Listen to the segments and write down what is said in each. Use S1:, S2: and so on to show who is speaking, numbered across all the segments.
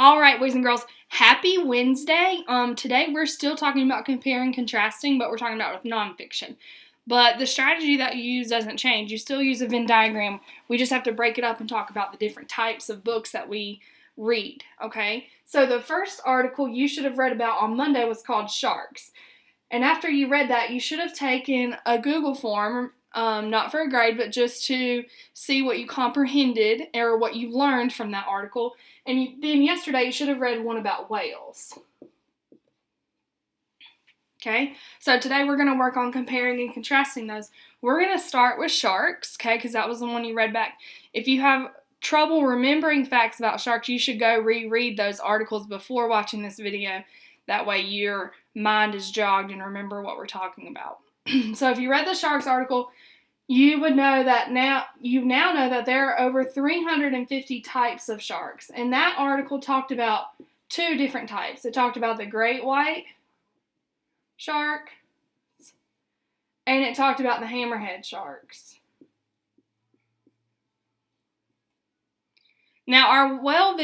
S1: All right, boys and girls, happy Wednesday. Today we're still talking about comparing and contrasting, but we're talking about with nonfiction. But the strategy that you use doesn't change. You still use a Venn diagram. We just have to break it up and talk about the different types of books that we read, okay? So the first article you should have read about on Monday was called Sharks. And after you read that, you should have taken a Google form, not for a grade, but just to see what you comprehended or what you learned from that article. And then yesterday, you should have read one about whales. Okay, so today we're going to work on comparing and contrasting those. We're going to start with sharks, okay, because that was the one you read back. If you have trouble remembering facts about sharks, you should go reread those articles before watching this video. That way your mind is jogged and remember what we're talking about. So if you read the sharks article, you would know that now know that there are over 350 types of sharks. And that article talked about two different types. It talked about the great white shark, and it talked about the hammerhead sharks. Now, our whale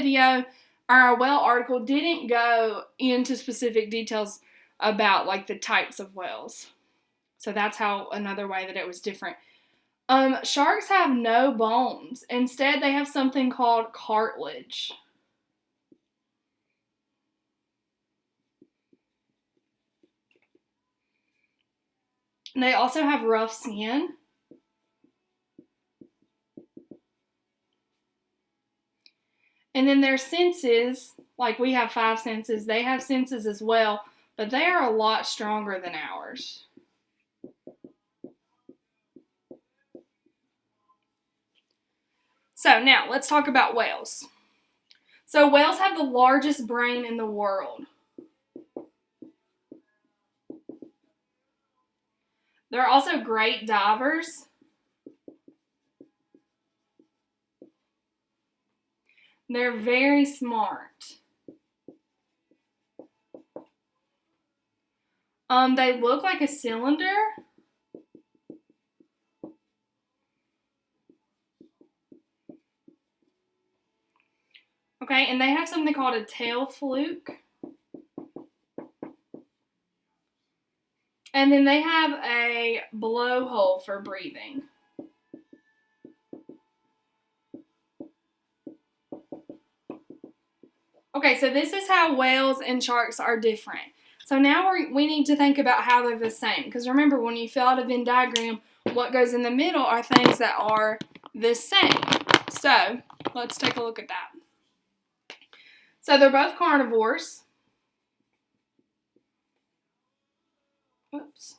S1: article didn't go into specific details about like the types of whales. So that's how another way that it was different. Sharks have no bones. Instead, they have something called cartilage. They also have rough skin. And then their senses, like we have 5 senses, they have senses as well, but they are a lot stronger than ours. So now, let's talk about whales. So whales have the largest brain in the world. They're also great divers. They're very smart. They look like a cylinder. Okay, and they have something called a tail fluke. And then they have a blowhole for breathing. Okay, so this is how whales and sharks are different. So now we need to think about how they're the same. Because remember, when you fill out a Venn diagram, what goes in the middle are things that are the same. So let's take a look at that. So they're both carnivores. Oops.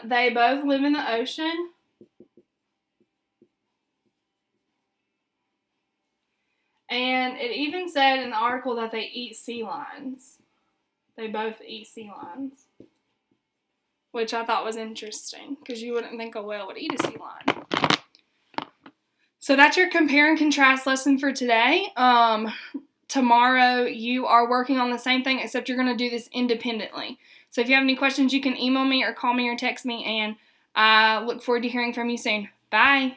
S1: They both live in the ocean. And it even said in the article that they eat sea lions. They both eat sea lions, which I thought was interesting because you wouldn't think a whale would eat a sea lion. So that's your compare and contrast lesson for today. Tomorrow you are working on the same thing, except you're going to do this independently. So if you have any questions, you can email me or call me or text me, and I look forward to hearing from you soon. Bye.